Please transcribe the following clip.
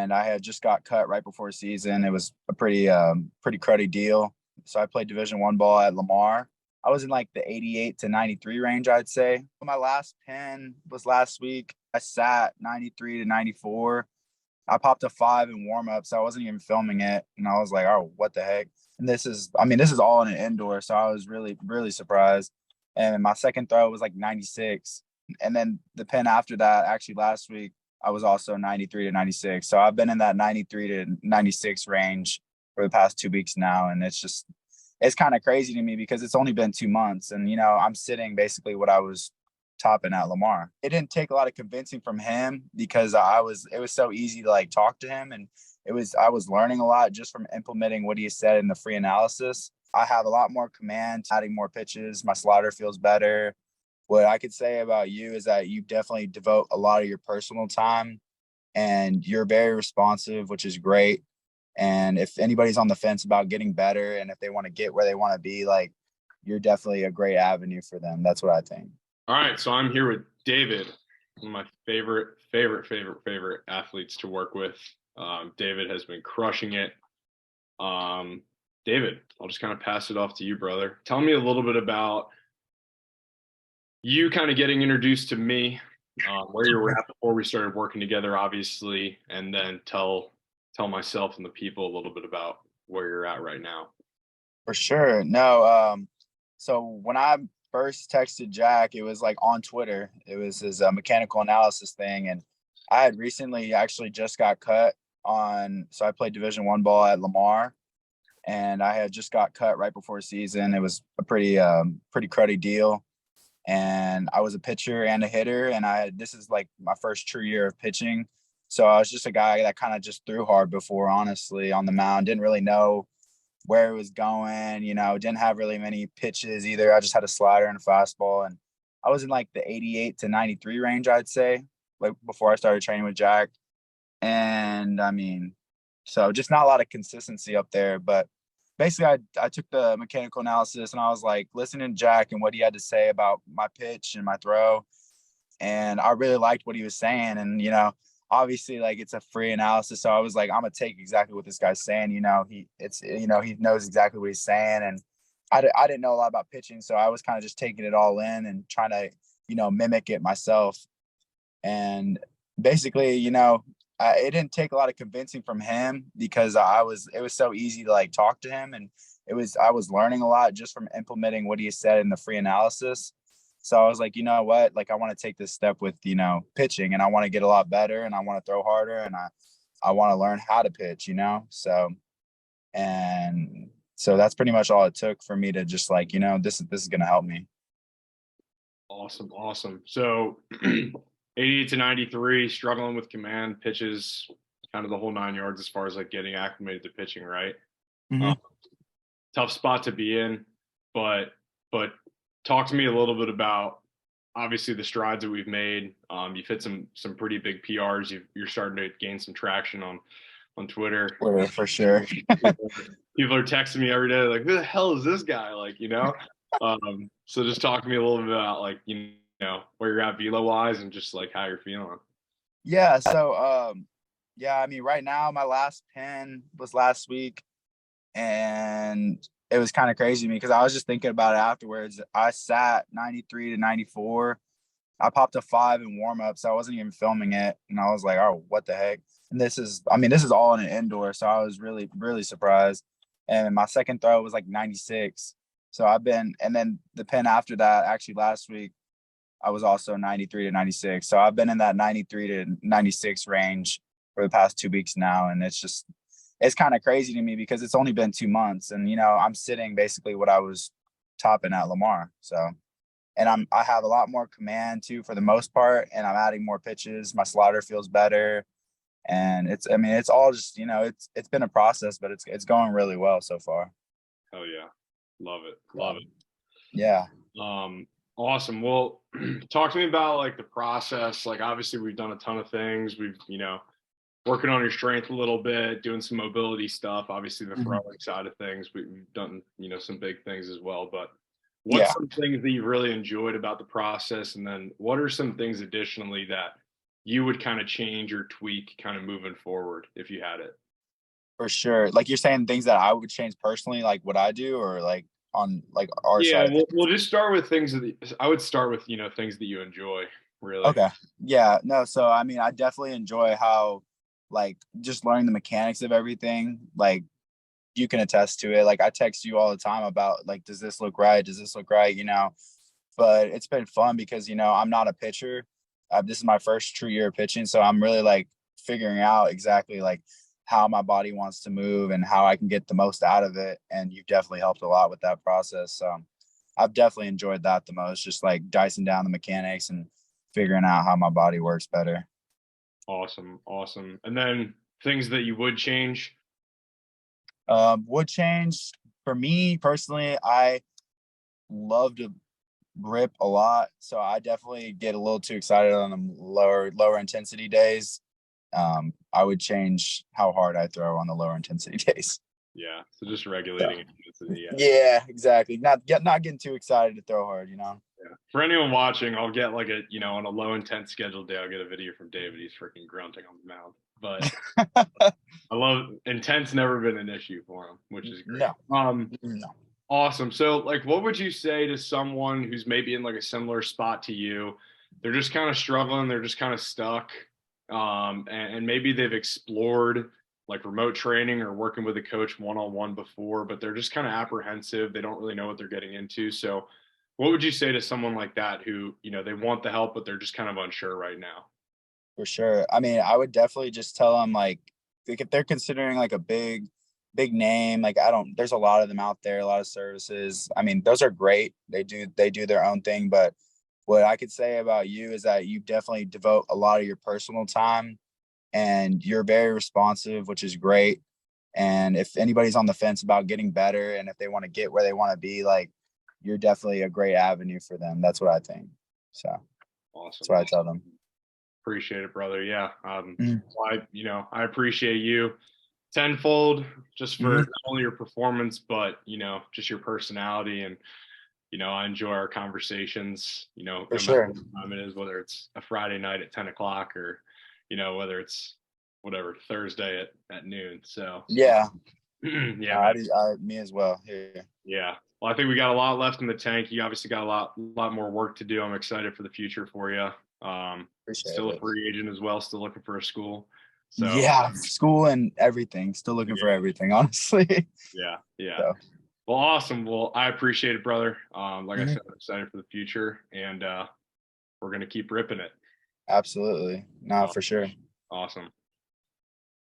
and I had just got cut right before season. It was a pretty cruddy deal. So I played Division I ball at Lamar. I was in like the 88 to 93 range, I'd say. My last pin was last week. I sat 93 to 94. I popped a 5 in warm-up, so I wasn't even filming it. And I was like, oh, what the heck? And this is all in an indoor, so I was really, really surprised. And my second throw was like 96. And then the pin after that, actually last week, I was also 93 to 96. So I've been in that 93 to 96 range for the past 2 weeks now. And it's kind of crazy to me because it's only been 2 months. And, I'm sitting basically what I was topping at Lamar. It didn't take a lot of convincing from him because it was so easy to like talk to him. And I was learning a lot just from implementing what he said in the free analysis. I have a lot more command, adding more pitches. My slider feels better. What I could say about you is that you definitely devote a lot of your personal time and you're very responsive, which is great. And if anybody's on the fence about getting better and if they want to get where they want to be, like, you're definitely a great avenue for them. That's what I think. All right. So I'm here with David, one of my favorite athletes to work with. David has been crushing it. David, I'll just kind of pass it off to you, brother. Tell me a little bit about you kind of getting introduced to me, where you were at before we started working together, obviously, and then tell myself and the people a little bit about where you're at right now. For sure. No. So when I first texted Jack, it was like on Twitter. It was his mechanical analysis thing, and I had recently actually just got cut on. So I played Division I ball at Lamar, and I had just got cut right before season. It was a pretty cruddy deal. And I was a pitcher and a hitter. And this is like my first true year of pitching. So I was just a guy that kind of just threw hard before, honestly, on the mound. Didn't really know where it was going, didn't have really many pitches either. I just had a slider and a fastball. And I was in like the 88 to 93 range, I'd say, like before I started training with Jack. And so just not a lot of consistency up there. But basically I took the mechanical analysis and I was like listening to Jack and what he had to say about my pitch and my throw. And I really liked what he was saying. And, obviously like it's a free analysis. So I was like, I'm going to take exactly what this guy's saying. He knows exactly what he's saying. And I didn't know a lot about pitching. So I was kind of just taking it all in and trying to, mimic it myself. And basically, it didn't take a lot of convincing from him because it was so easy to like talk to him. And I was learning a lot just from implementing what he said in the free analysis. So I was like, you know what, like I want to take this step with, pitching, and I want to get a lot better and I want to throw harder and I want to learn how to pitch, so that's pretty much all it took for me to just like, this is going to help me. Awesome. So 88 to 93, struggling with command, pitches, kind of the whole 9 yards as far as like getting acclimated to pitching, right? Mm-hmm. Tough spot to be in, but talk to me a little bit about obviously the strides that we've made. You've hit some pretty big PRs. You're starting to gain some traction on Twitter. For sure. People are texting me every day like, who the hell is this guy? Like, so just talk to me a little bit about like, where you're at velo wise and just like how you're feeling. Yeah. So, right now my last pin was last week, and it was kind of crazy to me because I was just thinking about it afterwards. I sat 93 to 94. I popped a 5 in warm-up, so I wasn't even filming it. And I was like, oh, what the heck? And this is all in an indoor, so I was really, really surprised. And my second throw was like 96. So and then the pin after that, actually last week, I was also 93 to 96. So I've been in that 93 to 96 range for the past 2 weeks now. And it's kind of crazy to me because it's only been 2 months, and I'm sitting basically what I was topping at Lamar. So, and I have a lot more command too for the most part, and I'm adding more pitches. My slider feels better, and it's all just it's been a process, but it's going really well so far. Hell yeah, love it. Yeah. Awesome. Well, talk to me about like the process. Like obviously we've done a ton of things. We've working on your strength a little bit, doing some mobility stuff, obviously the throwing side of things. We've done, some big things as well, but what's some things that you really enjoyed about the process? And then what are some things additionally that you would kind of change or tweak kind of moving forward if you had it? For sure. Like you're saying things that I would change personally, like what I do, or like on like our Yeah, side of we'll things. just start with things I would start with, things that you enjoy, really. Okay. Yeah. No. So I mean, I definitely enjoy how like just learning the mechanics of everything. Like you can attest to it. Like I text you all the time about like, does this look right? Does this look right? But it's been fun because I'm not a pitcher. This is my first true year of pitching, so I'm really like figuring out exactly like how my body wants to move and how I can get the most out of it. And you've definitely helped a lot with that process. So I've definitely enjoyed that the most, just like dicing down the mechanics and figuring out how my body works better. Awesome, awesome. And then things that you would change. Would change for me personally. I love to rip a lot, so I definitely get a little too excited on the lower intensity days. I would change how hard I throw on the lower intensity days. Yeah, so just So, regulating intensity. Yeah. yeah, exactly. Not getting too excited to throw hard. Yeah. For anyone watching, I'll get like on a low intense scheduled day, I'll get a video from David. He's freaking grunting on the mound. But I love intense, never been an issue for him, which is great. No, no, Awesome. So like what would you say to someone who's maybe in like a similar spot to you? They're just kind of struggling, they're just kind of stuck. And maybe they've explored like remote training or working with a coach one-on-one before, but they're just kind of apprehensive. They don't really know what they're getting into. So what would you say to someone like that who, they want the help, but they're just kind of unsure right now? for sure. I mean, I would definitely just tell them like if they're considering like a big name, like I don't. There's a lot of them out there, a lot of services. I mean, those are great. They do their own thing, but what I could say about you is that you definitely devote a lot of your personal time and you're very responsive, which is great. And if anybody's on the fence about getting better and if they want to get where they want to be, like you're definitely a great avenue for them. That's what I think. So that's Awesome. what I tell them. Appreciate it, brother. Yeah. Mhm. I appreciate you tenfold just for Mhm. not only your performance, but, just your personality. And, I enjoy our conversations, For no matter sure. what time it is, whether it's a Friday night at 10 o'clock or, whether it's whatever, Thursday at noon. So, Yeah. yeah, No, man. me as well. Here. Yeah. Well, I think we got a lot left in the tank. You obviously got a lot more work to do. I'm excited for the future for you. Appreciate Still a it. free agent as well, still looking for a school. So, Yeah, school and everything. Still looking for yeah, everything, honestly. yeah, yeah. So, Well, awesome. Well, I appreciate it, brother. Like I mhm. said, I'm excited for the future, and we're gonna keep ripping it. Absolutely. No, Aw- for sure. Awesome.